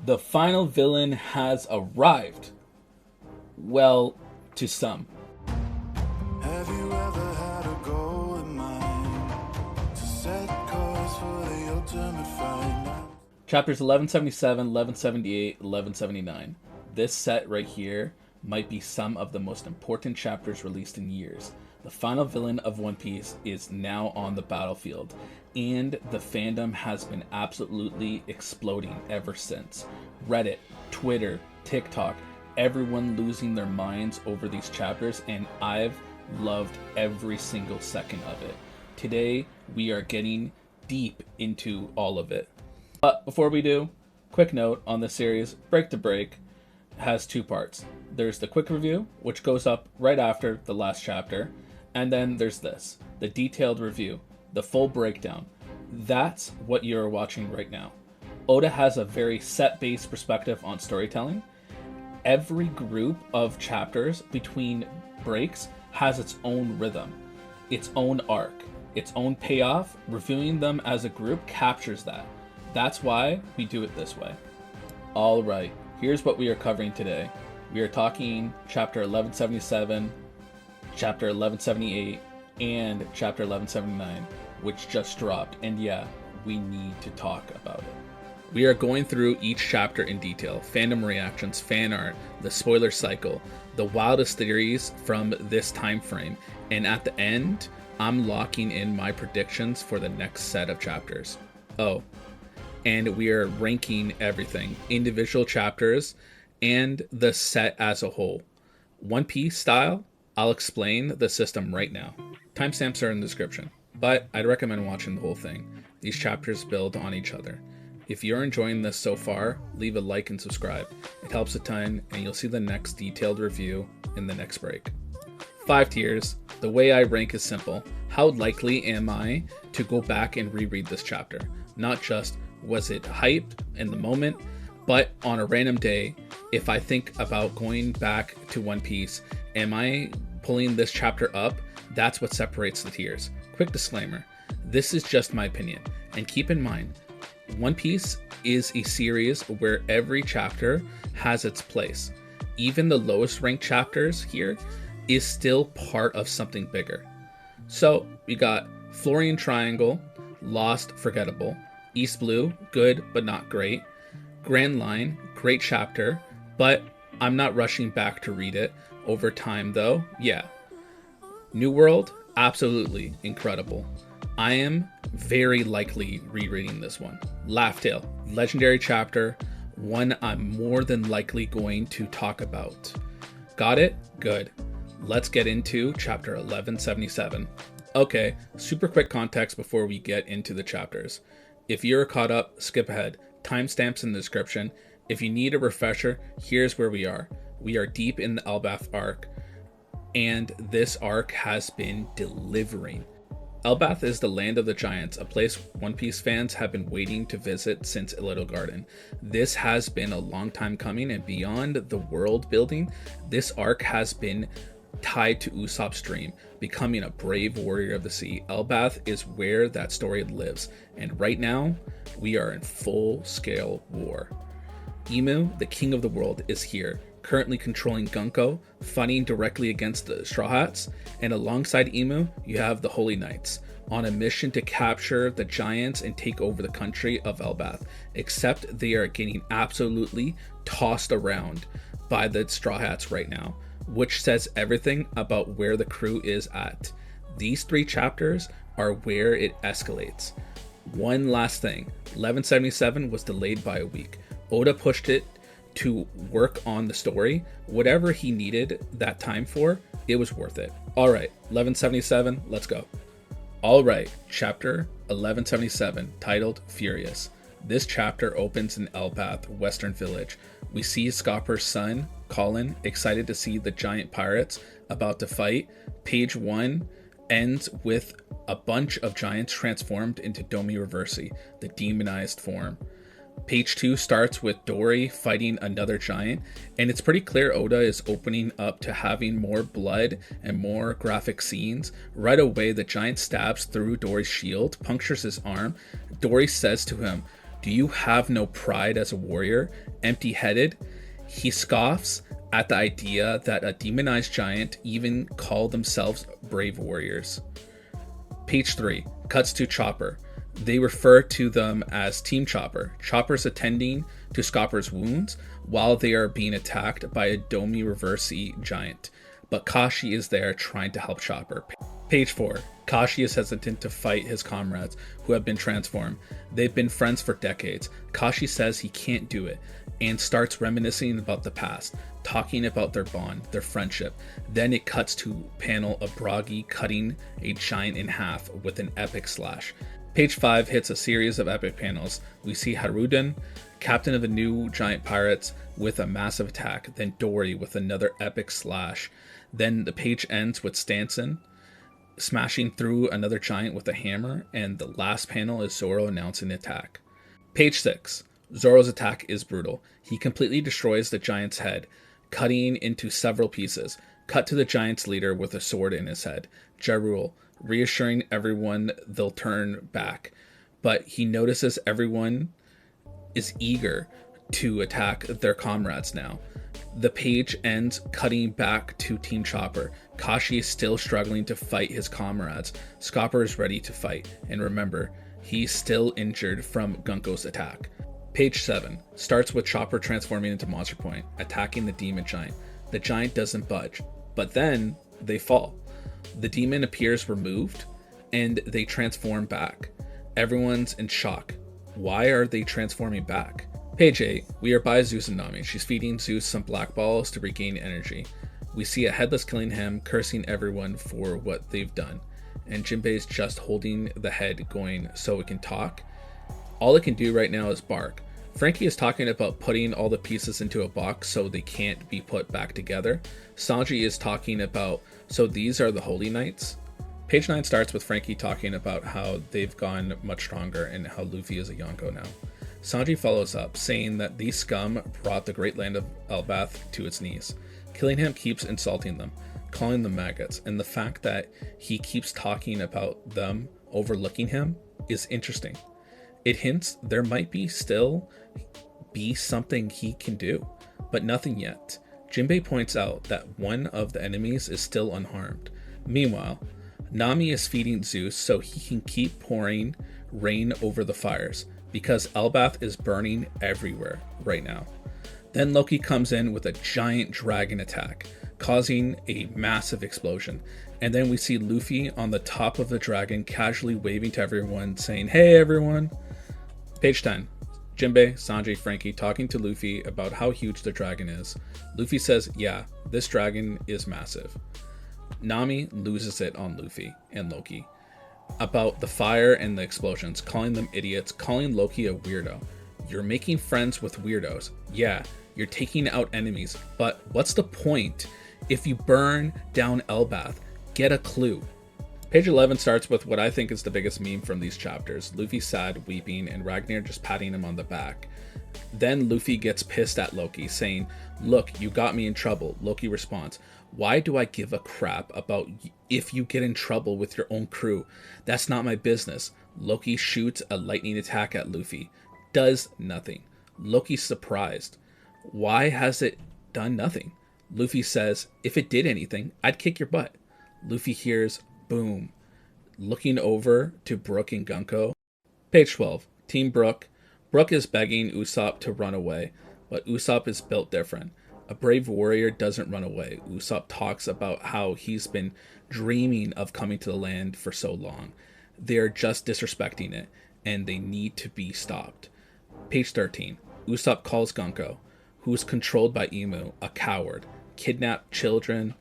The final villain has arrived. Well, to some. Have you ever had a goal in mind to set course for the ultimate fight? Chapters 1177, 1178, 1179. This set right here might be some of the most important chapters released in years. The final villain of One Piece is now on the battlefield, and the fandom has been absolutely exploding ever since. Reddit, Twitter, TikTok, everyone losing their minds over these chapters, and I've loved every single second of it. Today, we are getting deep into all of it. But before we do, quick note on the series, Break to Break has two parts. There's the quick review, which goes up right after the last chapter, and then there's this, the detailed review, the full breakdown. That's what you're watching right now. Oda has a very set-based perspective on storytelling. Every group of chapters between breaks has its own rhythm, its own arc, its own payoff. Reviewing them as a group captures that. That's why we do it this way. All right, here's what we are covering today. We are talking chapter 1177, chapter 1178, and chapter 1179, which just dropped. And yeah, we need to talk about it. We are going through each chapter in detail, fandom reactions, fan art, the spoiler cycle, the wildest theories from this time frame, and at the end, I'm locking in my predictions for the next set of chapters. Oh, and we are ranking everything, individual chapters, and the set as a whole. One Piece style, I'll explain the system right now. Timestamps are in the description, but I'd recommend watching the whole thing. These chapters build on each other. If you're enjoying this so far, leave a like and subscribe. It helps a ton, and you'll see the next detailed review in the next break. 5 tiers. The way I rank is simple. How likely am I to go back and reread this chapter? Not just, was it hyped in the moment, but on a random day, if I think about going back to One Piece, am I pulling this chapter up? That's what separates the tiers. Quick disclaimer, this is just my opinion, and keep in mind, One Piece is a series where every chapter has its place. Even the lowest ranked chapters here is still part of something bigger. So we got Florian Triangle, Lost, forgettable. East Blue, good but not great. Grand Line, great chapter, but I'm not rushing back to read it. Over time though, yeah. New World, absolutely incredible. I am very likely rereading this one. Laugh Tale, legendary chapter, one I'm more than likely going to talk about. Got it? Good. Let's get into chapter 1177. Okay, super quick context before we get into the chapters. If you're caught up, skip ahead. Timestamps in the description. If you need a refresher, here's where we are. We are deep in the Elbaf arc, and this arc has been delivering. Elbaf is the land of the giants, a place One Piece fans have been waiting to visit since Little Garden. This has been a long time coming, and beyond the world building, this arc has been tied to Usopp's dream, becoming a brave warrior of the sea. Elbaf is where that story lives, and right now, we are in full-scale war. Imu, the king of the world, is here, currently controlling Gunko, fighting directly against the Straw Hats, and alongside Imu, you have the Holy Knights, on a mission to capture the giants and take over the country of Elbaf, except they are getting absolutely tossed around by the Straw Hats right now, which says everything about where the crew is at. These 3 chapters are where it escalates. One last thing, 1177 was delayed by a week. Oda pushed it to work on the story. Whatever he needed that time for, it was worth it. All right, 1177, let's go. All right, chapter 1177, titled Furious. This chapter opens in Elbaf, Western Village. We see Scopper's son, Colin, excited to see the giant pirates about to fight. Page 1 ends with a bunch of giants transformed into Domi Reversi, the demonized form. Page 2 starts with Dory fighting another giant, and it's pretty clear Oda is opening up to having more blood and more graphic scenes. Right away, the giant stabs through Dory's shield, punctures his arm. Dory says to him, Do you have no pride as a warrior? Empty-headed? He scoffs at the idea that a demonized giant even call themselves brave warriors. Page 3. Cuts to Chopper. They refer to them as Team Chopper. Chopper's attending to Scopper's wounds while they are being attacked by a Domi Reverse-E giant. But Kashi is there trying to help Chopper. Page 4. Kashi is hesitant to fight his comrades who have been transformed. They've been friends for decades. Kashi says he can't do it and starts reminiscing about the past, talking about their bond, their friendship. Then it cuts to a panel of Bragi cutting a giant in half with an epic slash. Page 5 hits a series of epic panels. We see Haruden, captain of the new giant pirates, with a massive attack, then Dory with another epic slash. Then the page ends with Stanson smashing through another giant with a hammer, and the last panel is Zoro announcing an attack. Page 6. Zoro's attack is brutal. He completely destroys the giant's head, cutting into several pieces. Cut to the giant's leader with a sword in his head, Jarul, reassuring everyone they'll turn back. But he notices everyone is eager to attack their comrades now. The page ends cutting back to Team Chopper. Kashi is still struggling to fight his comrades. Scopper is ready to fight. And remember, he's still injured from Gunko's attack. Page 7 starts with Chopper transforming into Monster Point, attacking the demon giant. The giant doesn't budge, but then they fall. The demon appears removed, and they transform back. Everyone's in shock. Why are they transforming back? Page 8, we are by Zeus and Nami. She's feeding Zeus some black balls to regain energy. We see a headless killing him, cursing everyone for what they've done. And Jinbei's just holding the head going so it can talk. All it can do right now is bark. Frankie is talking about putting all the pieces into a box so they can't be put back together. Sanji is talking about, so these are the Holy Knights. Page 9 starts with Frankie talking about how they've gone much stronger and how Luffy is a Yonko now. Sanji follows up, saying that these scum brought the great land of Elbaf to its knees. Killing him keeps insulting them, calling them maggots, and the fact that he keeps talking about them overlooking him is interesting. It hints there might still be something he can do, but nothing yet. Jinbei points out that one of the enemies is still unharmed. Meanwhile, Nami is feeding Zeus so he can keep pouring rain over the fires, because Elbaf is burning everywhere right now. Then Loki comes in with a giant dragon attack, causing a massive explosion. And then we see Luffy on the top of the dragon casually waving to everyone, saying, "Hey everyone!" Page 10. Jinbei, Sanji, Frankie talking to Luffy about how huge the dragon is. Luffy says, "Yeah, this dragon is massive." Nami loses it on Luffy and Loki about the fire and the explosions, calling them idiots, calling Loki a weirdo. You're making friends with weirdos. Yeah, you're taking out enemies, but what's the point if you burn down Elbaf? Get a clue. Page 11 starts with what I think is the biggest meme from these chapters. Luffy sad, weeping, and Ragnar just patting him on the back. Then Luffy gets pissed at Loki, saying, "Look, you got me in trouble." Loki responds, "Why do I give a crap about if you get in trouble with your own crew? That's not my business." Loki shoots a lightning attack at Luffy. Does nothing. Loki's surprised. Why has it done nothing? Luffy says, "If it did anything, I'd kick your butt." Luffy hears boom, looking over to Brook and Gunko. Page 12. Team Brook. Brook is begging Usopp to run away, but Usopp is built different. A brave warrior doesn't run away. Usopp talks about how he's been dreaming of coming to the land for so long. They are just disrespecting it, and they need to be stopped. Page 13. Usopp calls Gunko, who is controlled by Imu, a coward, kidnapped children,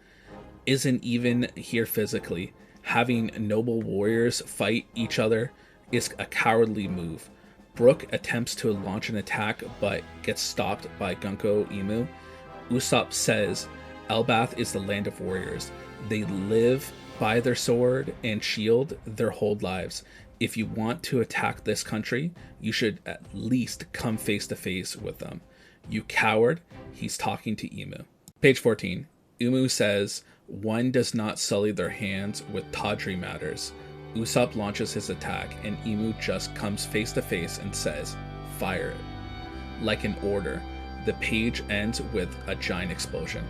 isn't even here physically. Having noble warriors fight each other is a cowardly move. Brook attempts to launch an attack but gets stopped by Gunko Imu. Usopp says Elbaf is the land of warriors. They live by their sword and shield their whole lives. If you want to attack this country, you should at least come face to face with them. You coward. He's talking to Imu. Page 14. Imu says one does not sully their hands with tawdry matters. Usopp launches his attack and Imu just comes face to face and says, fire it. Like an order, the page ends with a giant explosion.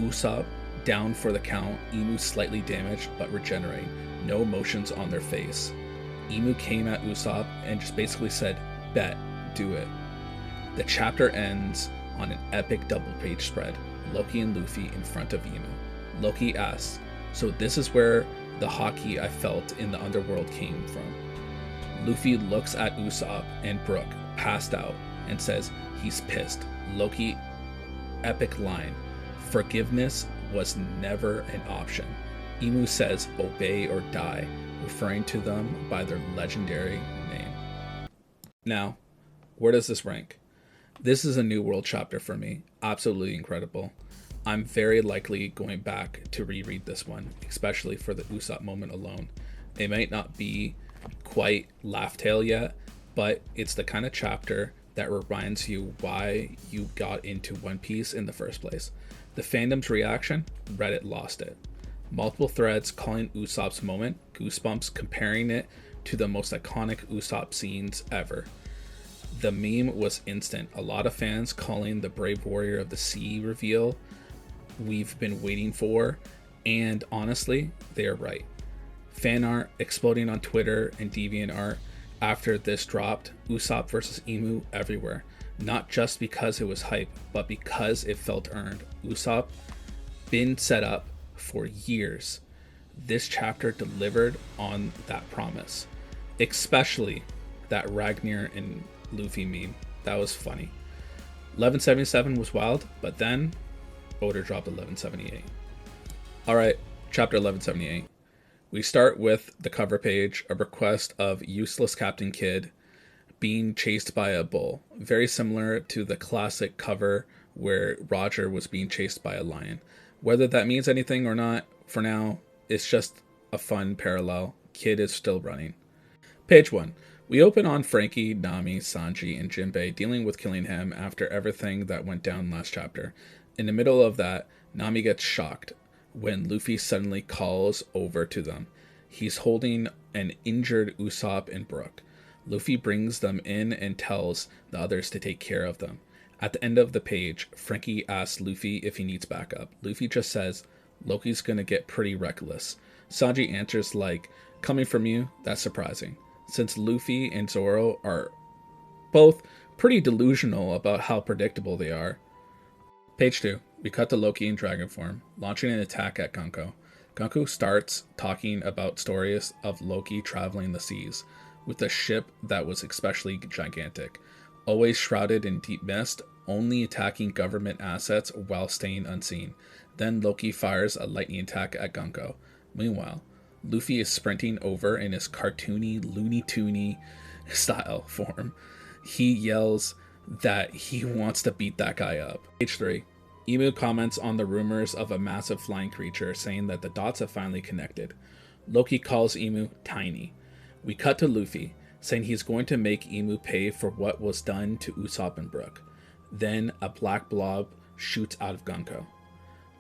Usopp down for the count, Emu slightly damaged but regenerating, no emotions on their face. Emu came at Usopp and just basically said, "Bet, do it." The chapter ends on an epic double page spread, Loki and Luffy in front of Emu. Loki asks, "So this is where the hockey I felt in the underworld came from?" Luffy looks at Usopp and Brook, passed out, and says he's pissed. Loki, epic line, "Forgiveness was never an option." Emu says, "Obey or die," referring to them by their legendary name. Now, where does this rank? This is a new world chapter for me. Absolutely incredible. I'm very likely going back to reread this one, especially for the Usopp moment alone. It might not be quite Laugh Tale yet, but it's the kind of chapter that reminds you why you got into One Piece in the first place. The fandom's reaction, Reddit lost it. Multiple threads calling Usopp's moment goosebumps, comparing it to the most iconic Usopp scenes ever. The meme was instant. A lot of fans calling the Brave Warrior of the Sea reveal we've been waiting for, and honestly, they are right. Fan art exploding on Twitter and DeviantArt after this dropped, Usopp versus Emu everywhere. Not just because it was hype, but because it felt earned. Usopp been set up for years. This chapter delivered on that promise, especially that Ragnar and Luffy meme. That was funny. 1177 was wild, but then Oda dropped 1178. Alright, chapter 1178. We start with the cover page, a request of useless Captain Kidd being chased by a bull. Very similar to the classic cover where Roger was being chased by a lion. Whether that means anything or not, for now, it's just a fun parallel. Kidd is still running. Page 1. We open on Frankie, Nami, Sanji, and Jinbei dealing with Killingham after everything that went down last chapter. In the middle of that, Nami gets shocked when Luffy suddenly calls over to them. He's holding an injured Usopp and Brook. Luffy brings them in and tells the others to take care of them. At the end of the page, Frankie asks Luffy if he needs backup. Luffy just says, "Loki's gonna get pretty reckless." Sanji answers like, "Coming from you, that's surprising," since Luffy and Zoro are both pretty delusional about how predictable they are. Page 2. We cut to Loki in dragon form, launching an attack at Gunko. Gunko starts talking about stories of Loki traveling the seas, with a ship that was especially gigantic, always shrouded in deep mist, only attacking government assets while staying unseen. Then Loki fires a lightning attack at Gunko. Meanwhile, Luffy is sprinting over in his cartoony, Looney Toony style form. He yells that he wants to beat that guy up. Page 3. Emu comments on the rumors of a massive flying creature, saying that the dots have finally connected. Loki calls Emu tiny. We cut to Luffy, saying he's going to make Emu pay for what was done to Usopp and Brook. Then a black blob shoots out of Gunko.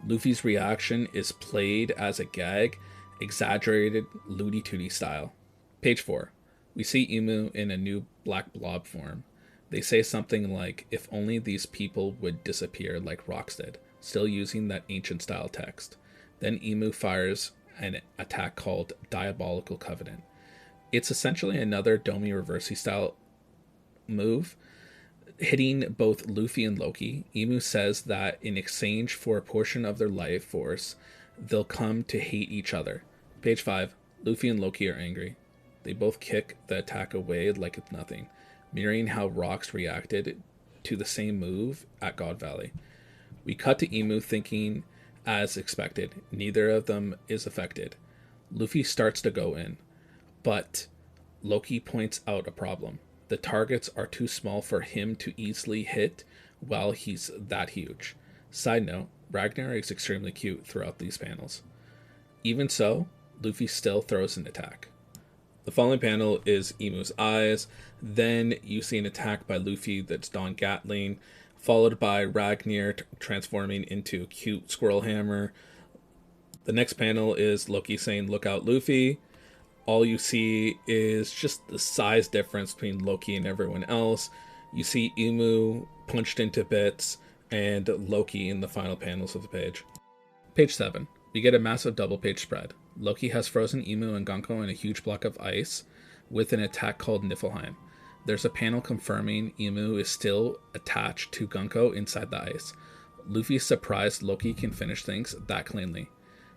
Luffy's reaction is played as a gag, exaggerated Looney Toony style. Page 4. We see Emu in a new black blob form. They say something like, "If only these people would disappear like rocks did," still using that ancient style text. Then Emu fires an attack called Diabolical Covenant. It's essentially another Domi Reversi style move, hitting both Luffy and Loki. Emu says that in exchange for a portion of their life force, they'll come to hate each other. Page 5. Luffy and Loki are angry. They both kick the attack away like it's nothing, mirroring how Rocks reacted to the same move at God Valley. We cut to Emu thinking, as expected, neither of them is affected. Luffy starts to go in, but Loki points out a problem. The targets are too small for him to easily hit while he's that huge. Side note, Ragnar is extremely cute throughout these panels. Even so, Luffy still throws an attack. The following panel is Emu's eyes. Then you see an attack by Luffy that's Don Gatling, followed by Ragnar transforming into a cute squirrel hammer. The next panel is Loki saying, "Look out, Luffy." All you see is just the size difference between Loki and everyone else. You see Imu punched into bits and Loki in the final panels of the page. Page 7. We get a massive double page spread. Loki has frozen Imu and Gunko in a huge block of ice with an attack called Niflheim. There's a panel confirming Imu is still attached to Gunko inside the ice. Luffy's surprised Loki can finish things that cleanly.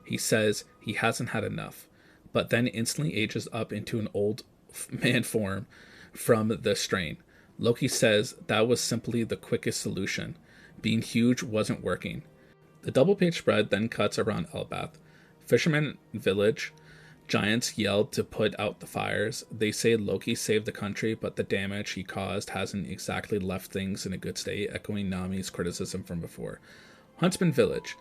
He says he hasn't had enough, but then instantly ages up into an old man form from the strain. Loki says that was simply the quickest solution. Being huge wasn't working. The double page spread then cuts around Elbaf. Fisherman village. Giants yelled to put out the fires. They say Loki saved the country, but the damage he caused hasn't exactly left things in a good state, echoing Nami's criticism from before. Huntsman village.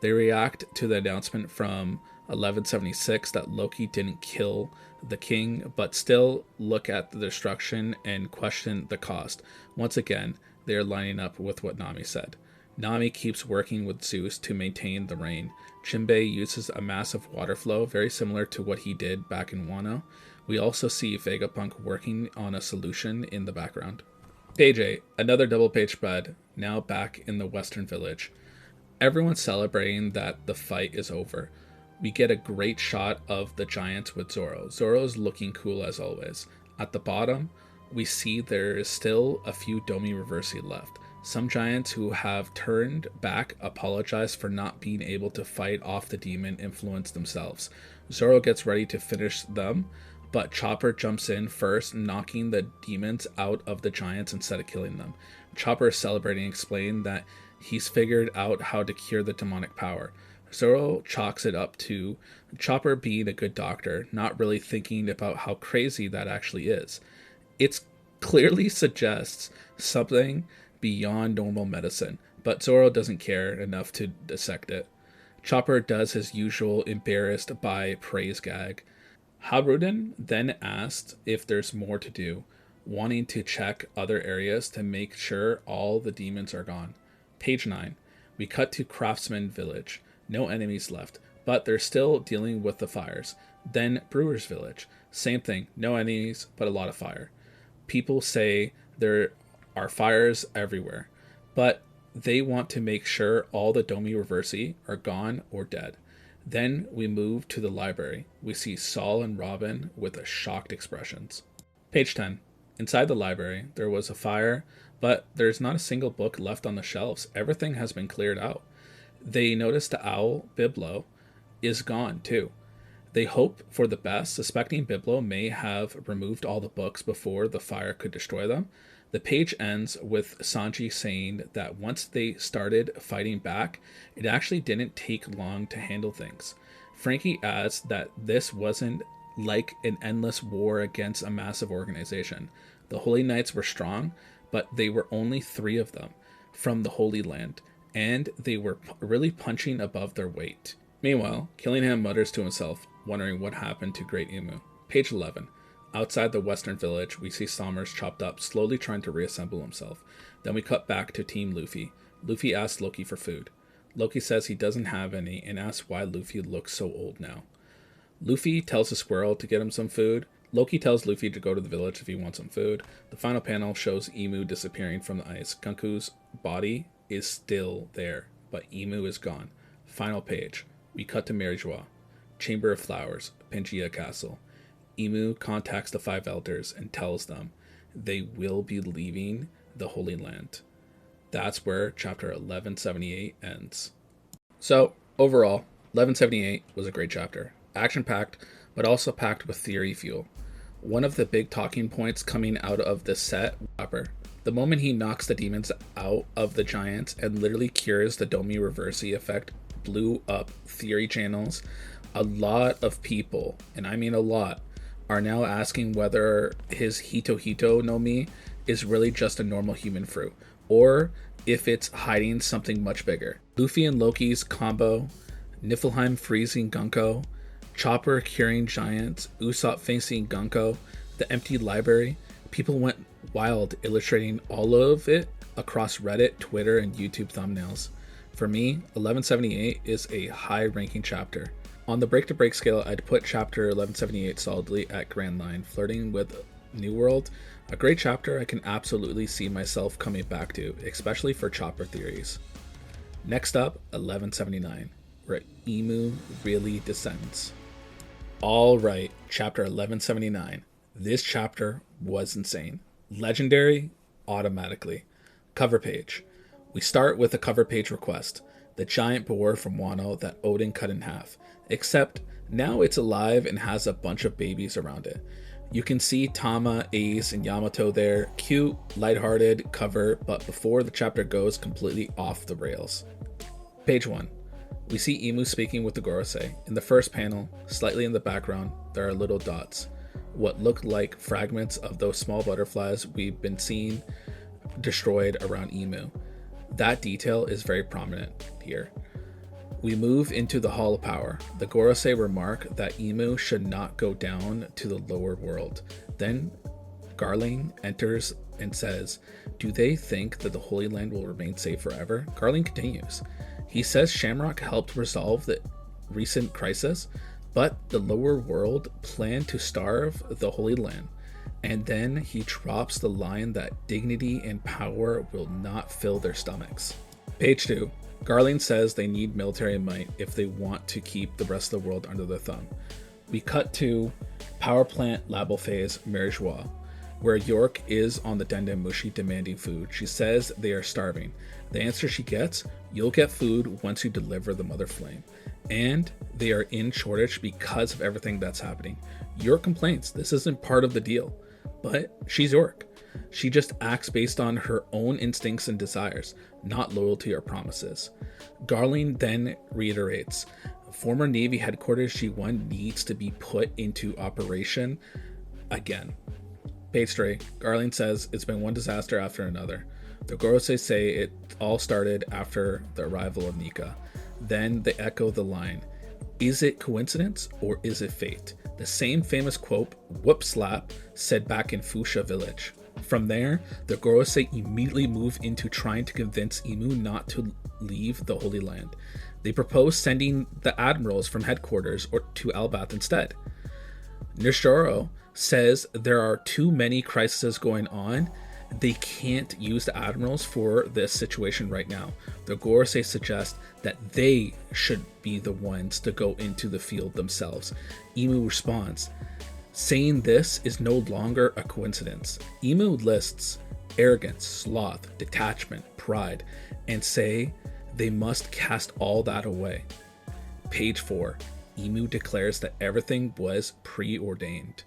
They react to the announcement from 1176 that Loki didn't kill the king, but still look at the destruction and question the cost. Once again, they are lining up with what Nami said. Nami keeps working with Zeus to maintain the rain. Jinbei uses a massive water flow, very similar to what he did back in Wano. We also see Vegapunk working on a solution in the background. Page 8, another double page spread, now back in the Western Village. Everyone's celebrating that the fight is over. We get a great shot of the giants with Zoro. Zoro's looking cool as always. At the bottom, we see there is still a few Domi Reversi left. Some giants who have turned back apologize for not being able to fight off the demon influence themselves. Zoro gets ready to finish them, but Chopper jumps in first, knocking the demons out of the giants instead of killing them. Chopper is celebrating, explaining that he's figured out how to cure the demonic power. Zoro chalks it up to Chopper being a good doctor, not really thinking about how crazy that actually is. It clearly suggests something beyond normal medicine, but Zoro doesn't care enough to dissect it. Chopper does his usual embarrassed by praise gag. Haruden then asked if there's more to do, wanting to check other areas to make sure all the demons are gone. Page 9. We cut to Craftsman Village. No enemies left, but they're still dealing with the fires. Then Brewer's Village. Same thing, no enemies, but a lot of fire. People say there are fires everywhere, but they want to make sure all the Domi Reversi are gone or dead. Then we move to the library. We see Saul and Robin with shocked expressions. Page 10. Inside the library, there was a fire, but there's not a single book left on the shelves. Everything has been cleared out. They notice the owl, Biblo, is gone too. They hope for the best, suspecting Biblo may have removed all the books before the fire could destroy them. The page ends with Sanji saying that once they started fighting back, it actually didn't take long to handle things. Frankie adds that this wasn't like an endless war against a massive organization. The Holy Knights were strong, but they were only 3 of them from the Holy Land, and they were really punching above their weight. Meanwhile, Killingham mutters to himself, wondering what happened to Great Emu. Page 11. Outside the Western Village, we see Sommers chopped up, slowly trying to reassemble himself. Then we cut back to Team Luffy. Luffy asks Loki for food. Loki says he doesn't have any and asks why Luffy looks so old now. Luffy tells the squirrel to get him some food. Loki tells Luffy to go to the village if he wants some food. The final panel shows Emu disappearing from the ice. Gunku's body is still there, but Emu is gone. Final page. We cut to Marijois. Chamber of Flowers, Pangea Castle. Emu contacts the 5 elders and tells them they will be leaving the Holy Land. That's where chapter 1178 ends. So, overall, 1178 was a great chapter. Action-packed, but also packed with theory fuel. One of the big talking points coming out of this set, Chopper. The moment he knocks the demons out of the giants and literally cures the Domi Reversi effect, blew up theory channels. A lot of people, and I mean a lot, are now asking whether his Hito Hito no Mi is really just a normal human fruit, or if it's hiding something much bigger. Luffy and Loki's combo, Niflheim freezing Gunko, Chopper curing giants, Usopp facing Gunko, the empty library. People went wild illustrating all of it across Reddit, Twitter, and YouTube thumbnails. For me, 1178 is a high-ranking chapter. On the break-to-break scale, I'd put chapter 1178 solidly at Grand Line, flirting with New World, A great chapter I can absolutely see myself coming back to, especially for chopper theories. Next up, 1179, where Emu really descends. Alright, chapter 1179. This chapter was insane. Legendary, automatically. Cover page. We start with a cover page request. The giant boar from Wano that Odin cut in half. Except now it's alive and has a bunch of babies around it. You can see Tama, Ace, and Yamato there. Cute, lighthearted cover, but before the chapter goes completely off the rails. Page 1. We see Emu speaking with the Gorosei. In the first panel, slightly in the background, there are little dots. What look like fragments of those small butterflies we've been seeing destroyed around Emu. That detail is very prominent here. We move into the Hall of Power. The Gorosei remark that Emu should not go down to the lower world. Then Garling enters and says, "Do they think that the Holy Land will remain safe forever?" Garling continues. He says Shamrock helped resolve the recent crisis, but the lower world planned to starve the Holy Land. And then he drops the line that dignity and power will not fill their stomachs. Page 2. Garling says they need military might if they want to keep the rest of the world under their thumb. We cut to power plant Label phase Merijois, where York is on the Denden Mushi demanding food. She says they are starving. The answer she gets, "You'll get food once you deliver the Mother Flame." And they are in shortage because of everything that's happening. York complains this isn't part of the deal, but she's York. She just acts based on her own instincts and desires, not loyalty or promises. Garling then reiterates, former Navy headquarters G1 needs to be put into operation again. Page 3, Garling says it's been one disaster after another. The Gorosei say it all started after the arrival of Nika. Then they echo the line, "Is it coincidence or is it fate?" The same famous quote, "whoop slap," said back in Fuchsia village. From there, the Gorosei immediately move into trying to convince Emu not to leave the Holy Land. They propose sending the admirals from headquarters or to Elbaf instead. Nishoro says there are too many crises going on. They can't use the admirals for this situation right now. The Gorosei suggest that they should be the ones to go into the field themselves. Emu responds, saying this is no longer a coincidence. Emu lists arrogance, sloth, detachment, pride, and say they must cast all that away. Page 4, Emu declares that everything was preordained.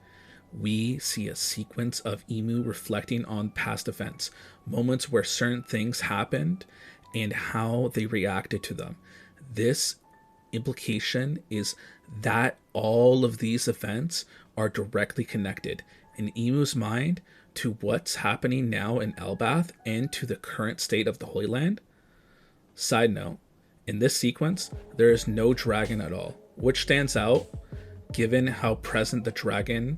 We see a sequence of Emu reflecting on past events, moments where certain things happened and how they reacted to them. This implication is that all of these events are directly connected in Emu's mind to what's happening now in Elbaf and to the current state of the Holy Land. Side note, in this sequence, there is no dragon at all, which stands out given how present the dragon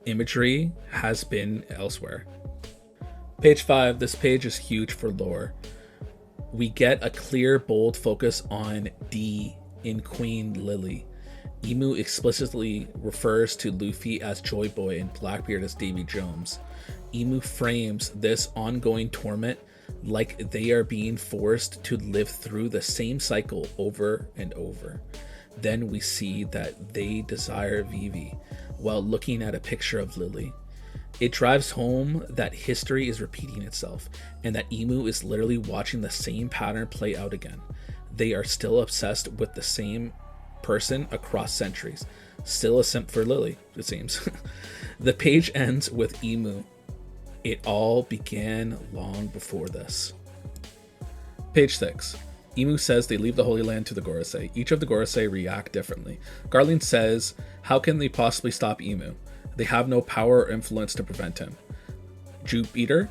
imagery has been elsewhere. Page 5, this page is huge for lore. We get a clear, bold focus on D in Queen Lily. Emu explicitly refers to Luffy as Joy Boy and Blackbeard as Davy Jones. Emu frames this ongoing torment like they are being forced to live through the same cycle over and over. Then we see that they desire Vivi while looking at a picture of Lily. It drives home that history is repeating itself and that Emu is literally watching the same pattern play out again. They are still obsessed with the same person across centuries. Still a simp for Lily, it seems. The page ends with Emu. It all began long before this. Page 6. Emu says they leave the Holy Land to the Gorosei. Each of the Gorosei react differently. Garling says, how can they possibly stop Emu? They have no power or influence to prevent him. Jupiter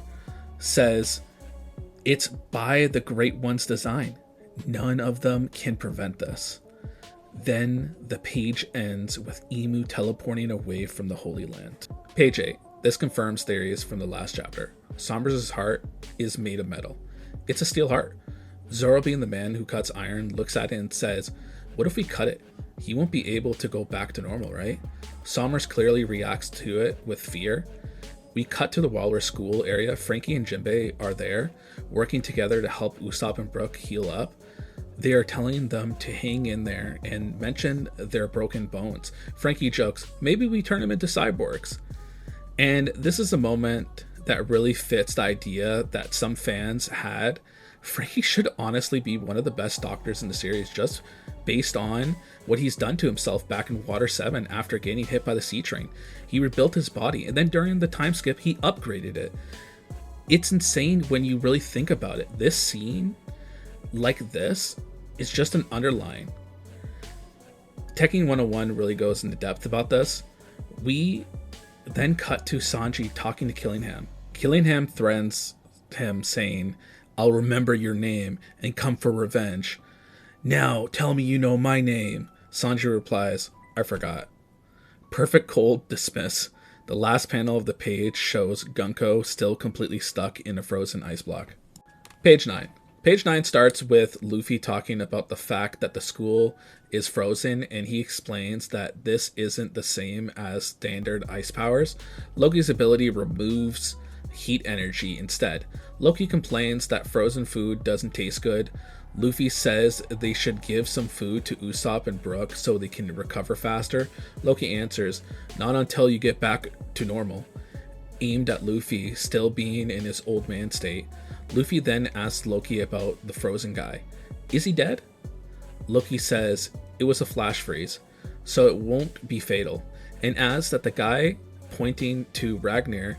says, it's by the Great One's design. None of them can prevent this. Then the page ends with Emu teleporting away from the Holy Land. Page 8. This confirms theories from the last chapter. Sombers' heart is made of metal. It's a steel heart. Zoro, being the man who cuts iron, looks at it and says, what if we cut it? He won't be able to go back to normal, right? Sombers clearly reacts to it with fear. We cut to the Walrus School area. Frankie and Jinbei are there, working together to help Usopp and Brook heal up. They are telling them to hang in there and mention their broken bones. Frankie jokes, maybe we turn them into cyborgs. And this is a moment that really fits the idea that some fans had. Frankie should honestly be one of the best doctors in the series, just based on what he's done to himself back in Water 7 after getting hit by the sea train. He rebuilt his body, and then during the time skip, he upgraded it. It's insane when you really think about it. This scene, like this, is just an underline. Tekken 101 really goes into depth about this. We then cut to Sanji talking to Killingham. Killingham threatens him, saying, I'll remember your name and come for revenge. Now, tell me you know my name. Sanji replies, I forgot. Perfect cold dismiss. The last panel of the page shows Gunko still completely stuck in a frozen ice block. Page 9. Page 9 starts with Luffy talking about the fact that the school is frozen, and he explains that this isn't the same as standard ice powers. Loki's ability removes heat energy instead. Loki complains that frozen food doesn't taste good. Luffy says they should give some food to Usopp and Brook so they can recover faster. Loki answers, not until you get back to normal, aimed at Luffy still being in his old man state. Luffy then asks Loki about the frozen guy. Is he dead? Loki says it was a flash freeze, so it won't be fatal, and adds that the guy, pointing to Ragnar,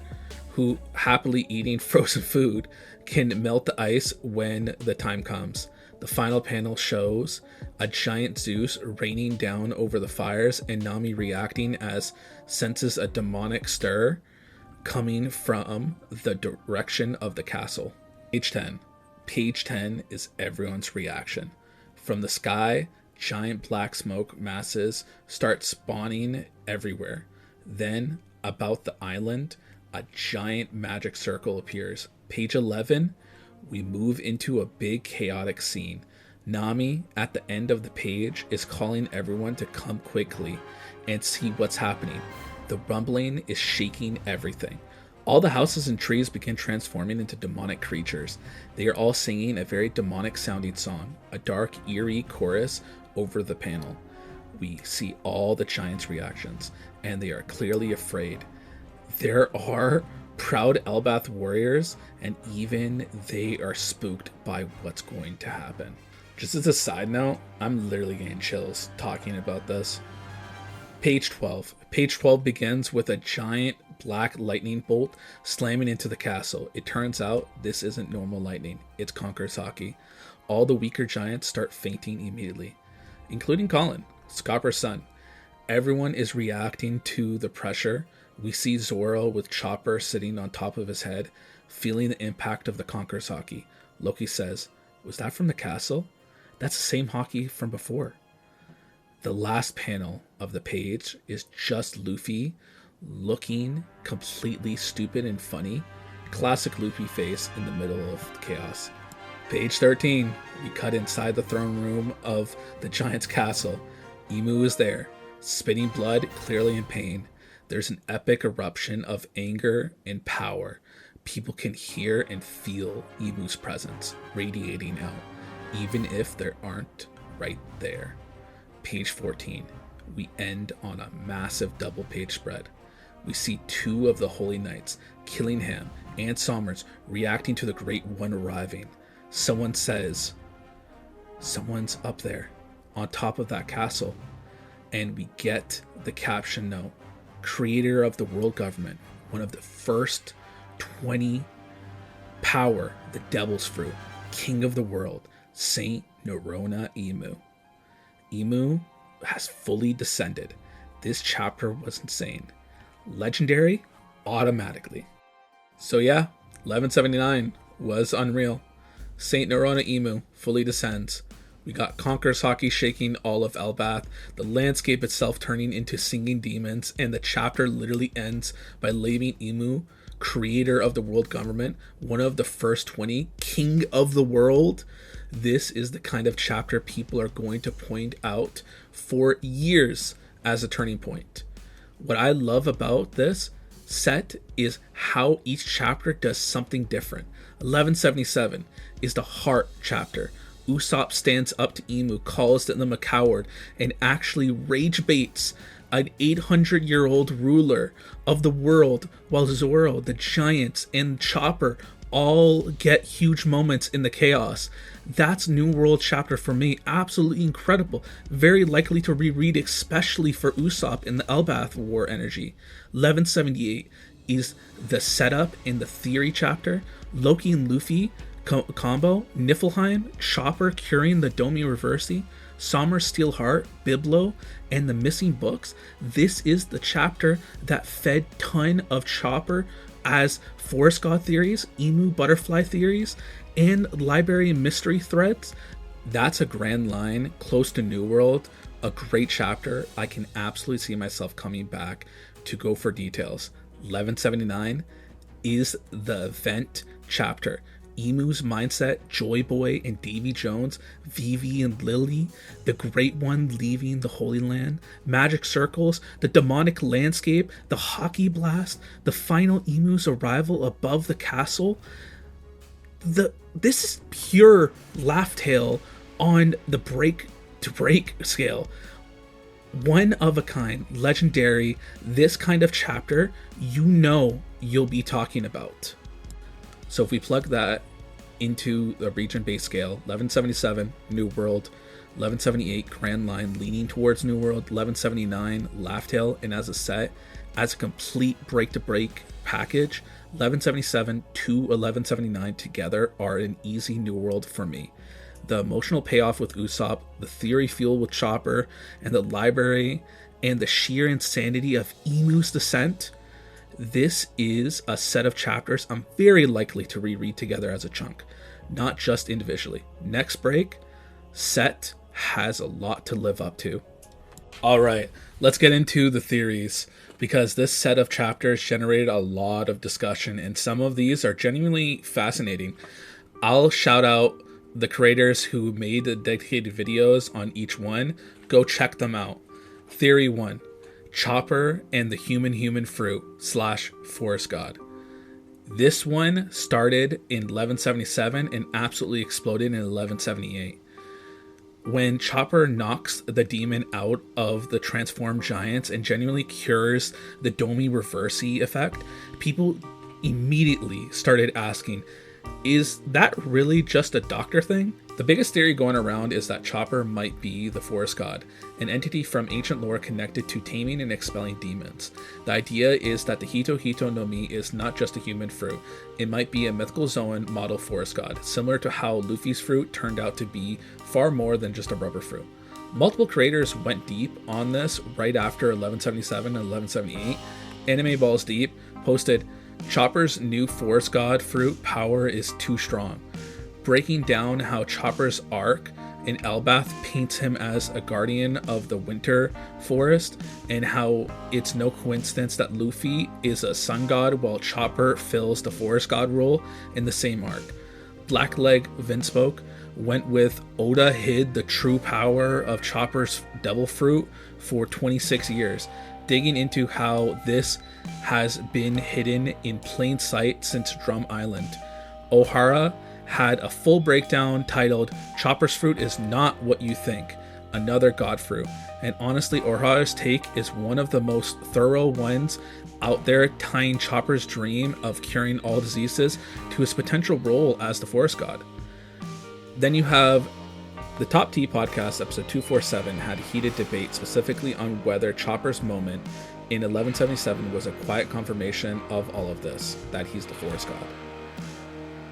who happily eating frozen food, can melt the ice when the time comes. The final panel shows a giant Zeus raining down over the fires and Nami reacting as senses a demonic stir coming from the direction of the castle. Page 10. Page 10 is everyone's reaction. From the sky, giant black smoke masses start spawning everywhere. Then, about the island, a giant magic circle appears. Page 11, we move into a big chaotic scene. Nami, at the end of the page, is calling everyone to come quickly and see what's happening. The rumbling is shaking everything. All the houses and trees begin transforming into demonic creatures. They are all singing a very demonic sounding song, a dark, eerie chorus over the panel. We see all the giants' reactions, and they are clearly afraid. There are proud Elbaf warriors, and even they are spooked by what's going to happen. Just as a side note, I'm literally getting chills talking about this. Page 12. Page 12 begins with a giant black lightning bolt slamming into the castle. It turns out this isn't normal lightning, it's Conqueror's Haki. All the weaker giants start fainting immediately, including Colin, Scopper's son. Everyone is reacting to the pressure. We see Zoro with Chopper sitting on top of his head, feeling the impact of the Conqueror's Haki. Loki says, was that from the castle? That's the same Haki from before. The last panel of the page is just Luffy looking completely stupid and funny. Classic Luffy face in the middle of chaos. Page 13, we cut inside the throne room of the giant's castle. Imu is there, spitting blood, clearly in pain. There's an epic eruption of anger and power. People can hear and feel Imu's presence radiating out, even if they aren't right there. Page 14, we end on a massive double page spread. We see two of the Holy Knights, Killingham and Somers, reacting to the Great One arriving. Someone says, someone's up there, on top of that castle. And we get the caption note, creator of the world government, one of the first 20 power, the devil's fruit, king of the world, Saint Norona Imu. Imu has fully descended. This chapter was insane. Legendary, automatically. So yeah, 1179 was unreal. Saint Norona Imu fully descends. We got Conqueror's Haki shaking all of Elbaf, the landscape itself turning into singing demons, and the chapter literally ends by labeling Imu creator of the world government, one of the first 20, king of the world. This is the kind of chapter people are going to point out for years as a turning point. What I love about this Set is how each chapter does something different. 1177 is the heart chapter. Usopp stands up to Emu, calls them a coward, and actually rage baits an 800-year-old ruler of the world, while Zoro, the giants, and Chopper all get huge moments in the chaos. That's New World chapter for me. Absolutely incredible. Very likely to reread, especially for Usopp in the Elbaf War energy. 1178 is the setup in the theory chapter. Loki and Luffy combo, Niflheim, Chopper curing the Domi Reversi, Sommer's Steel Heart, Biblo, and the missing books. This is the chapter that fed ton of Chopper as Forest God theories, Emu Butterfly theories, and library mystery threads. That's a grand line, close to New World, a great chapter. I can absolutely see myself coming back to go for details. 1179 is the event chapter. Emu's mindset, Joy Boy and Davy Jones, Vivi and Lily, the Great One leaving the Holy Land, magic circles, the demonic landscape, the hockey blast, the final Emu's arrival above the castle. This is pure laugh tale on the break to break scale. One of a kind, legendary, this kind of chapter you'll be talking about. So if we plug that into the region-based scale, 1177, New World, 1178, Grand Line, leaning towards New World, 1179, Laugh Tale, and as a set, as a complete break-to-break package, 1177 to 1179 together are an easy New World for me. The emotional payoff with Usopp, the theory fuel with Chopper, and the library, and the sheer insanity of Emu's descent. This is a set of chapters I'm very likely to reread together as a chunk, not just individually. Next break, set has a lot to live up to. All right, let's get into the theories, because this set of chapters generated a lot of discussion, and some of these are genuinely fascinating. I'll shout out the creators who made the dedicated videos on each one. Go check them out. Theory 1. Chopper and the human fruit / Forest God. This one started in 1177 and absolutely exploded in 1178. When Chopper knocks the demon out of the transformed giants and genuinely cures the Domi Reversi effect, people immediately started asking, is that really just a doctor thing? The biggest theory going around is that Chopper might be the Forest God, an entity from ancient lore connected to taming and expelling demons. The idea is that the Hito Hito no Mi is not just a human fruit. It might be a mythical Zoan model Forest God, similar to how Luffy's fruit turned out to be far more than just a rubber fruit. Multiple creators went deep on this right after 1177 and 1178. Anime Balls Deep posted, Chopper's new Forest God fruit power is too strong, breaking down how Chopper's arc in Elbaf paints him as a guardian of the winter forest, and how it's no coincidence that Luffy is a sun god while Chopper fills the forest god role in the same arc. Blackleg VinSmoke went with Oda hid the true power of Chopper's devil fruit for 26 years, digging into how this has been hidden in plain sight since Drum Island. O'Hara had a full breakdown titled Chopper's Fruit is Not What You Think, Another God Fruit. And honestly, O'Hara's take is one of the most thorough ones out there, tying Chopper's dream of curing all diseases to his potential role as the Forest God. Then you have the Top T podcast, episode 247, had a heated debate specifically on whether Chopper's moment in 1177 was a quiet confirmation of all of this, that he's the Forest God.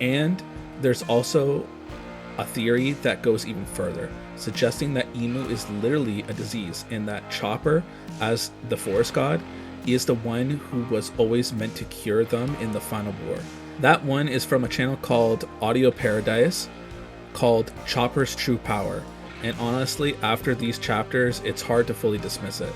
And there's also a theory that goes even further, suggesting that Emu is literally a disease and that Chopper, as the Forest God, is the one who was always meant to cure them in the final war. That one is from a channel called Audio Paradise, called Chopper's True Power. And honestly, after these chapters, it's hard to fully dismiss it.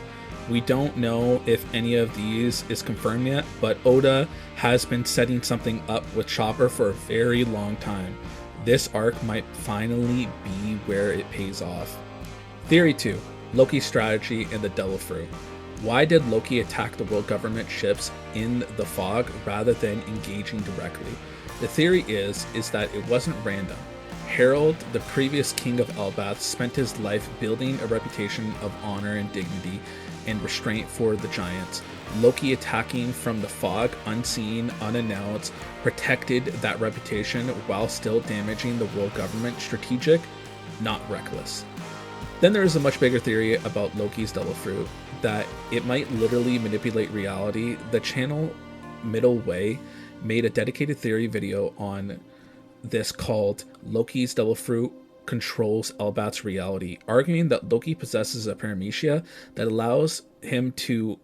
We don't know if any of these is confirmed yet, but Oda has been setting something up with Chopper for a very long time. This arc might finally be where it pays off. Theory 2, Loki's strategy and the Devil Fruit. Why did Loki attack the world government ships in the fog rather than engaging directly? The theory is that it wasn't random. Harold, the previous king of Elbaf, spent his life building a reputation of honor and dignity and restraint for the giants. Loki attacking from the fog, unseen, unannounced, protected that reputation while still damaging the world government. Strategic, not reckless. Then there is a much bigger theory about Loki's double fruit, that it might literally manipulate reality. The channel Middle Way made a dedicated theory video on this called Loki's Double Fruit Controls Elbaf's Reality, arguing that Loki possesses a paramecia that allows him to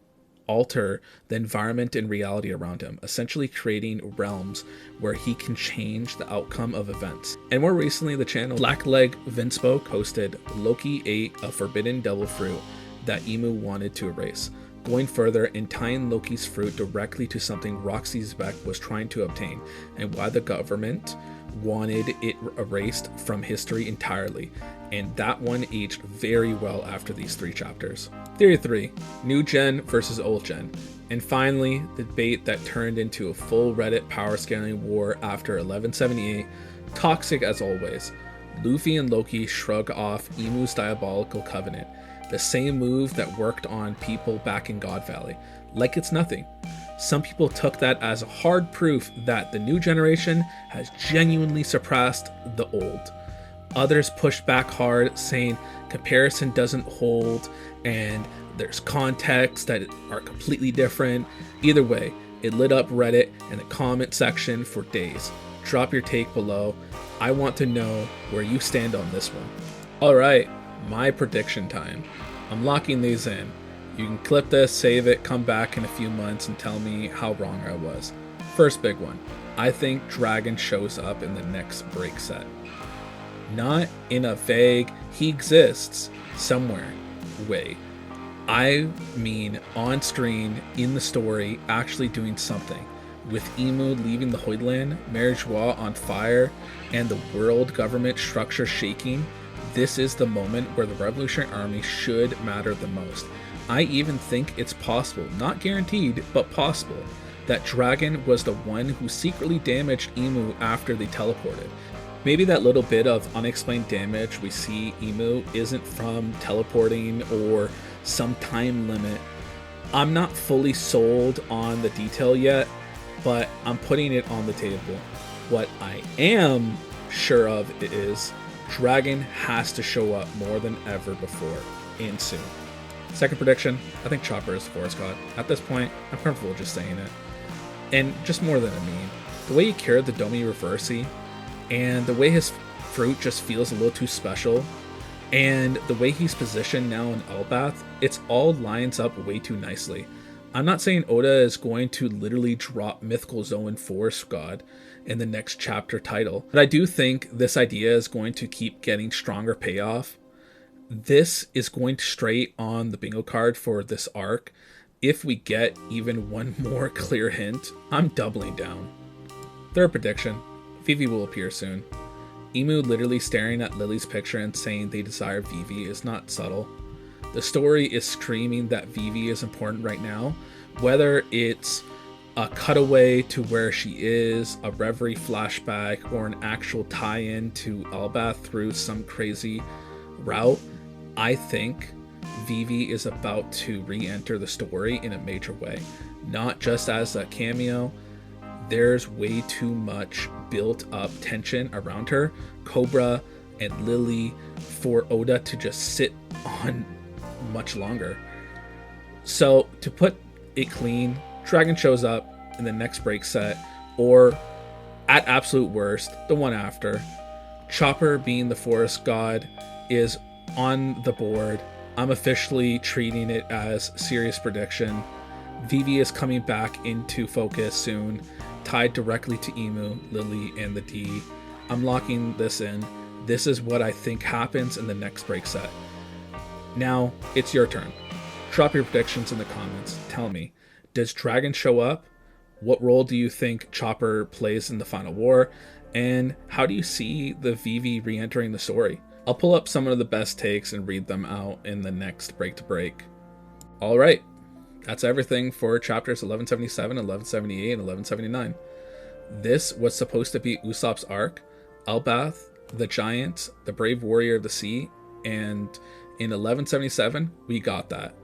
alter the environment and reality around him, essentially creating realms where he can change the outcome of events. And more recently, the channel Blackleg VinSmoke posted Loki ate a forbidden devil fruit that Emu wanted to erase, going further and tying Loki's fruit directly to something Roxy Zbek was trying to obtain, and why the government wanted it erased from history entirely. And that one aged very well after these 3 chapters. Theory 3, new gen versus old gen. And finally, the debate that turned into a full Reddit power scaling war after 1178, toxic as always. Luffy and Loki shrug off Emu's diabolical covenant, the same move that worked on people back in God Valley, like it's nothing. Some people took that as a hard proof that the new generation has genuinely surpassed the old. Others pushed back hard, saying comparison doesn't hold and there's contexts that are completely different. Either way, it lit up Reddit and the comment section for days. Drop your take below. I want to know where you stand on this one. Alright, my prediction time. I'm locking these in. You can clip this, save it, come back in a few months and tell me how wrong I was. First big one. I think Dragon shows up in the next break set. Not in a vague, he exists somewhere way. I mean on screen, in the story, actually doing something. With Emu leaving the Hoyland, Marijois on fire, and the world government structure shaking, this is the moment where the Revolutionary Army should matter the most. I even think it's possible, not guaranteed, but possible, that Dragon was the one who secretly damaged Emu after they teleported. Maybe that little bit of unexplained damage we see Emu isn't from teleporting or some time limit. I'm not fully sold on the detail yet, but I'm putting it on the table. What I am sure of is Dragon has to show up more than ever before, and soon. Second prediction, I think Chopper is the Forest God. At this point, I'm comfortable just saying it. And just more than a meme. The way he cured the Domi Reversi, and the way his fruit just feels a little too special, and the way he's positioned now in Elbaf, it's all lines up way too nicely. I'm not saying Oda is going to literally drop Mythical Zoan Forest God in the next chapter title, but I do think this idea is going to keep getting stronger payoff. This is going straight on the bingo card for this arc. If we get even one more clear hint, I'm doubling down. Third prediction, Vivi will appear soon. Emu literally staring at Lily's picture and saying they desire Vivi is not subtle. The story is screaming that Vivi is important right now, whether it's a cutaway to where she is, a Reverie flashback, or an actual tie-in to Elbaf through some crazy route. I think Vivi is about to re-enter the story in a major way, not just as a cameo. There's way too much built up tension around her, Cobra and Lily, for Oda to just sit on much longer. So to put it clean, Dragon shows up in the next break set, or at absolute worst, the one after. Chopper being the Forest God is on the board. I'm officially treating it as serious prediction. Vivi is coming back into focus soon, tied directly to Emu, Lily, and the D. I'm locking this in. This is what I think happens in the next break set. Now, it's your turn. Drop your predictions in the comments. Tell me, does Dragon show up? What role do you think Chopper plays in the final war? And how do you see the Vivi re-entering the story? I'll pull up some of the best takes and read them out in the next break to break. Alright, that's everything for chapters 1177, 1178, and 1179. This was supposed to be Usopp's arc, Elbaf, the giant, the brave warrior of the sea, and in 1177, we got that.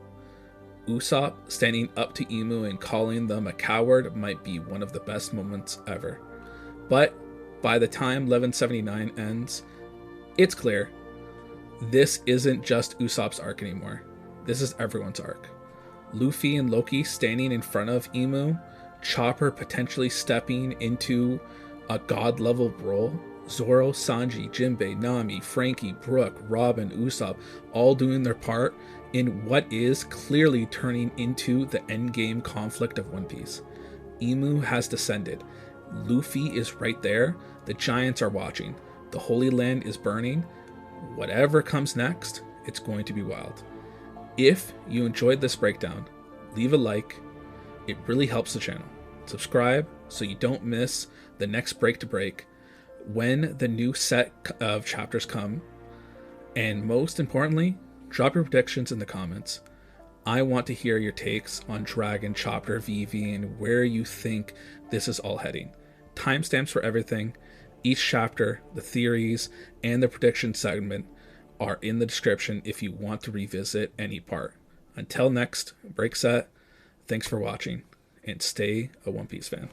Usopp standing up to Imu and calling them a coward might be one of the best moments ever. But by the time 1179 ends, it's clear this isn't just Usopp's arc anymore. This is everyone's arc. Luffy and Loki standing in front of Imu, Chopper potentially stepping into a god-level role, Zoro, Sanji, Jinbei, Nami, Frankie, Brook, Robin, Usopp, all doing their part in what is clearly turning into the endgame conflict of One Piece. Imu has descended. Luffy is right there. The giants are watching. The Holy Land is burning. Whatever comes next, it's going to be wild. If you enjoyed this breakdown, leave a like. It really helps the channel. Subscribe so you don't miss the next break to break when the new set of chapters come. And most importantly, drop your predictions in the comments. I want to hear your takes on Dragon, Chopper, Vivi, and where you think this is all heading. Timestamps for everything, each chapter, the theories, and the prediction segment are in the description if you want to revisit any part. Until next break set, thanks for watching, and stay a One Piece fan.